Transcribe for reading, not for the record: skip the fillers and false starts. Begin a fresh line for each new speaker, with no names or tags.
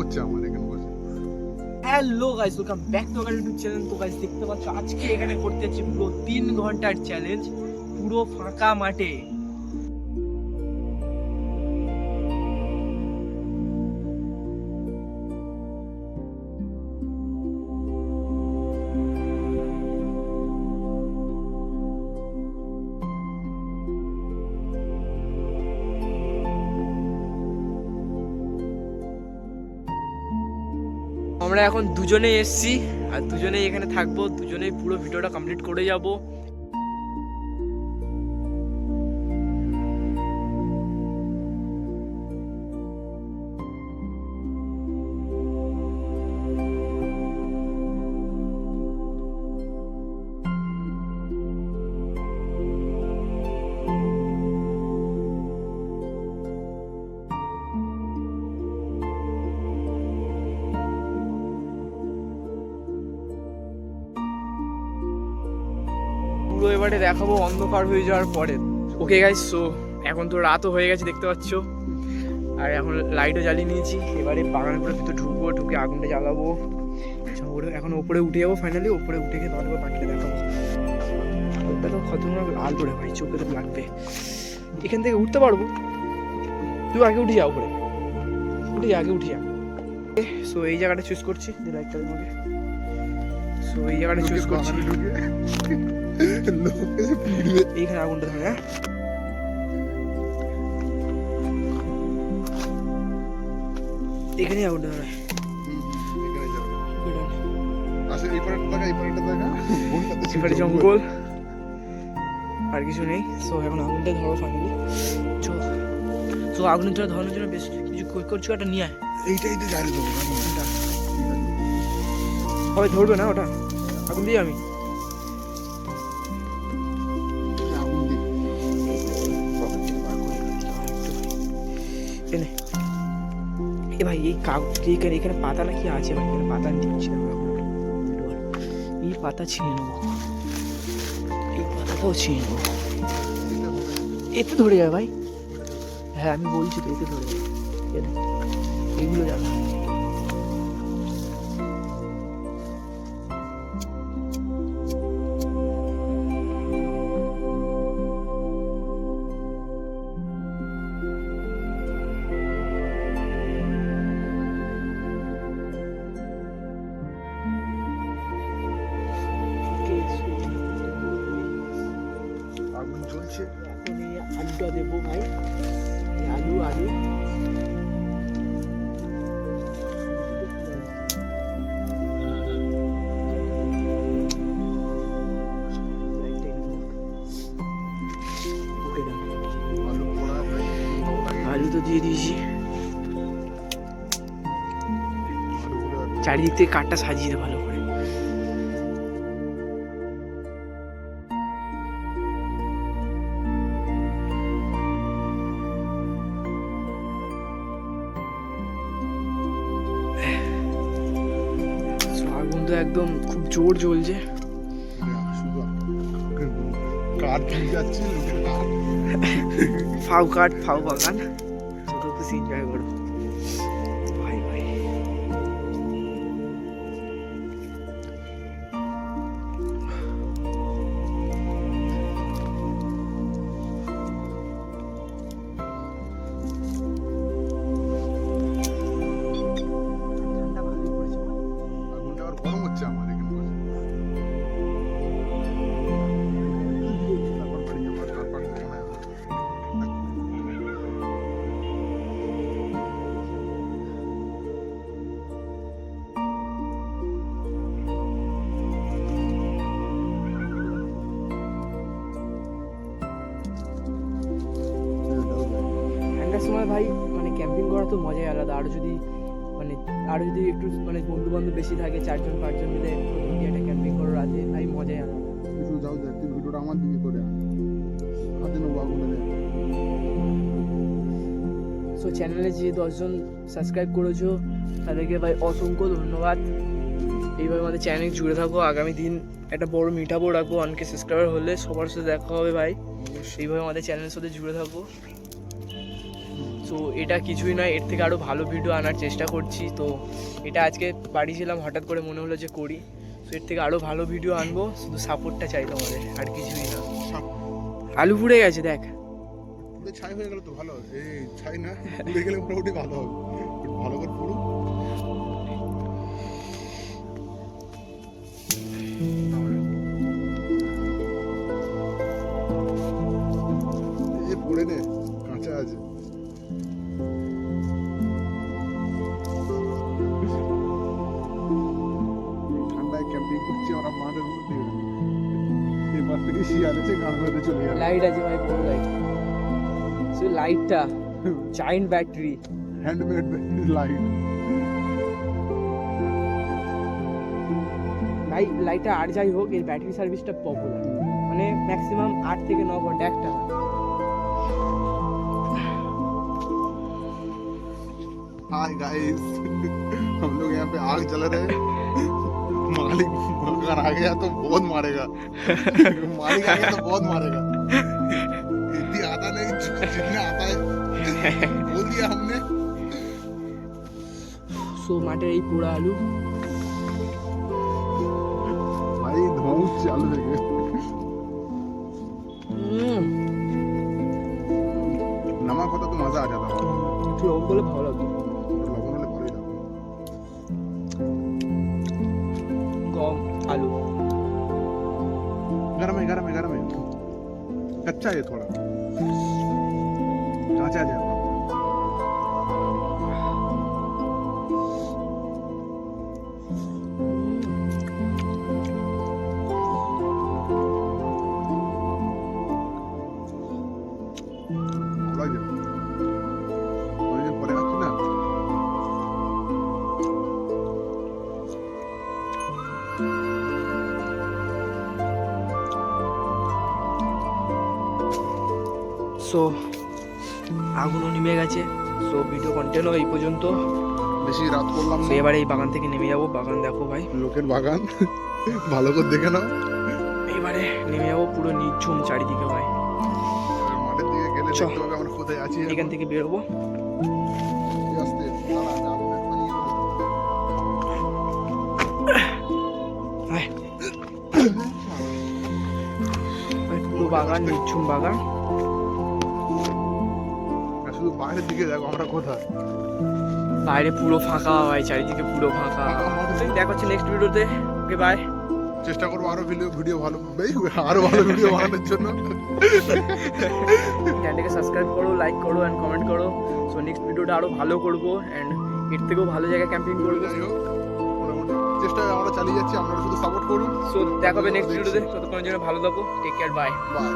হচ্ছে আমার এখানে বসে।
Hello guys, welcome back to our YouTube channel. তো গাইস দেখতে পাচ্ছ আজকে এখানে করতে যাচ্ছি পুরো 3 ঘন্টার চ্যালেঞ্জ, পুরো ফাঁকা মাঠে। আমরা এখন দুজনেই এসেছি আর দুজনেই এখানে থাকবো, দুজনেই পুরো ভিডিওটা কমপ্লিট করে যাব। পুরো এবারে দেখাবো অন্ধকার হয়ে যাওয়ার পরে। ওকে গাইস, সো এখন তো রাতও হয়ে গেছে দেখতে পাচ্ছ, আর এখন লাইটও জ্বালিয়ে নিয়েছি। এবারে বাগানের পুরো ভিতরে ঢুকবো, ঢুকে আগুনটা জ্বালাবো। এখন ওপরে উঠে যাবো, ফাইনালি ওপরে উঠে গিয়ে তারপর পাখিটা দেখাবো। ওটা তো খতরনাক লাল করে ভাই, চোখে তো লাগবে। এখান থেকে উঠতে পারবো? তুই আগে উঠে যা, উপরে উঠে যা, আগে উঠে যা। সো এই জায়গাটা চুজ করছি, লাইটটা তোমাকে। সো এই জায়গাটা চুজ করছি, এইখানে আগুনটা ধরে। হ্যাঁ, এখানেই আগুনটা ধরে। এবারে জঙ্গল আর কিছু নেই। সো এখন আগুনটা ধরো ফাইনালি। সো আগুনটা ধরানোর জন্য বেশ কিছু করছো, একটা নিয়ে আয়।
এইটাই তো জানি দেবো
হবে, ধরবে না ওটা, আগুন দিয়ে আমি এ ভাই। এই কাগজ এখানে পাতা নাকি আছে ভাই, এখানে পাতা দিচ্ছি না। এই পাতা ছিঁড়ে নেবো, এই পাতাটাও ছিঁড়ে নেবো। এতে ধরে যাবে ভাই। হ্যাঁ আমি বলছি তো, এতে ধরে যাবে। এগুলো যাবে।
আগুন জ্বলছে।
এখন এই আলুটা দেবো ভাই, আলু আলু আলু তো দিয়ে দিয়েছি। চারিদিক থেকে কাঠটা সাজিয়ে দে ভালো করে। আগুন তো একদম খুব জোর জ্বলছে। ফাউ কাঠ, ফাউ বাগান, যত খুশি এনজয় করো ভাই ভাই।
আগুনটা আর গরম হচ্ছে আমার এখানে বসে।
ঠান্ডার সময় ভাই মানে ক্যাম্পিং করা তো মজাই আলাদা। আরও যদি একটু মানে বন্ধু বান্ধব বেশি থাকে, 4জন 5জন মিলে একটা ক্যাম্পিং করো রাতে, ভাই মজাই আলাদা।
কিছু যাও দেখ, তুই ভিডিওটা আমার দিকে করে আন, হাতে নেবো আগুনটা দেখ।
সো চ্যানেলে যে 10জন সাবস্ক্রাইব করেছো তাদেরকে ভাই অসংখ্য ধন্যবাদ। এইভাবে আমাদের চ্যানেল জুড়ে থাকো। আগামী দিন একটা বড় মিট আপও রাখবো, অনেকে সাবস্ক্রাইবার হলে সবার সাথে দেখা হবে ভাই। সেইভাবে আমাদের চ্যানেলের সাথে জুড়ে থাকো। সো সো এটা কিছুই নয়, এর থেকে আরও ভালো ভিডিও আনার চেষ্টা করছি। তো এটা আজকে বাড়ি ছিলাম, হঠাৎ করে মনে হলো যে করি। সো এর থেকে আরও ভালো ভিডিও আনবো, শুধু সাপোর্টটা চাই তোমাদের, আর কিছুই না। আলু পুড়ে গেছে দেখ,
পুরো ছাই হয়ে গেল তো ভালো, এই ছাই না পুড়ে গেলে মোটামুটি ভালো হবে, একটু ভালো করে পুরো। এই পুড়ে নে, কাঁচা আছে। ঠান্ডায় ক্যাম্পিং করছি আমরা মাঠের মধ্যে, এবার থেকে শিয়াল এসে গান বাজতে চলে যাবে।
লাইট আছে ভাই, বড় লাইট। সো লাইটটা জায়ান্ট ব্যাটারি,
হ্যান্ডমেড লাইট।
লাইটটা আর যাই হোক, এর ব্যাটারি সার্ভিসটা পপুলার, মানে ম্যাক্সিমাম 8 থেকে 9 ঘন্টা একটা।
हाय गाइस, हम लोग यहाँ पे आग जला रहे हैं। मालिक अगर आ गया तो बहुत मारेगा। मालिक आ गया तो बहुत मारेगा। इतनी आता नहीं, जितना आता है बोल दिया हमने।
সো মাঠের এই পোড়া আলু,
भाई धुआं चालू हो गया। नमक होता तो मजा आ जाता।
একটু লবণ করলে ভালো লাগতো।
लवण वाले भारी लगता।
গম আলু
गरम है, गरम है, गरम है। कच्चा है थोड़ा, कांचा है।
সো আগুনও নেমে গেছে। সো ভিডিও কন্টিনিউ এই পর্যন্ত।
বেশি রাত করলাম
সো
না,
এবারে এই বাগান থেকে নেমে যাবো। বাগান দেখো ভাই,
লোকের বাগান, ভালো করে দেখে নাও।
এবারে নেমে যাবো, পুরো নিঝুম চারিদিকে ভাই।
মাঠের দিকে গেলে
চল।
দেখতে হবে আমরা কোথায় আছি।
এখান থেকে বেরোবো।
আস্তে দাঁড়া, আমি আগুন একটা নিয়ে নেবো।
ভাই পুরো বাগান, নিঝুম বাগান।
আর শুধু বাইরের দিকে দেখো আমরা কোথায়।
বাইরে পুরো ফাঁকা ভাই, চারিদিকে পুরো ফাঁকা। দেখা হচ্ছে নেক্সট ভিডিওতে। Okay bye.
চেষ্টা করবো আরো ভিডিও ভালো, আরো ভালো ভিডিও বানানোর জন্য।
চ্যানেলটাকে সাবস্ক্রাইব করো, লাইক করো অ্যান্ড কমেন্ট করো। সো নেক্সট ভিডিওটা আরো ভালো করবো অ্যান্ড এর থেকেও ভালো জায়গায় ক্যাম্পিং করবো।
যাই হোক, মোটামুটি চেষ্টা আমরা চালিয়ে যাচ্ছি, আপনারা শুধু সাপোর্ট করুন।
সো দেখা হবে নেক্সট ভিডিওতে। ততক্ষণের জন্য ভালো থাকো, টেক কেয়ার, বাই।
বাই।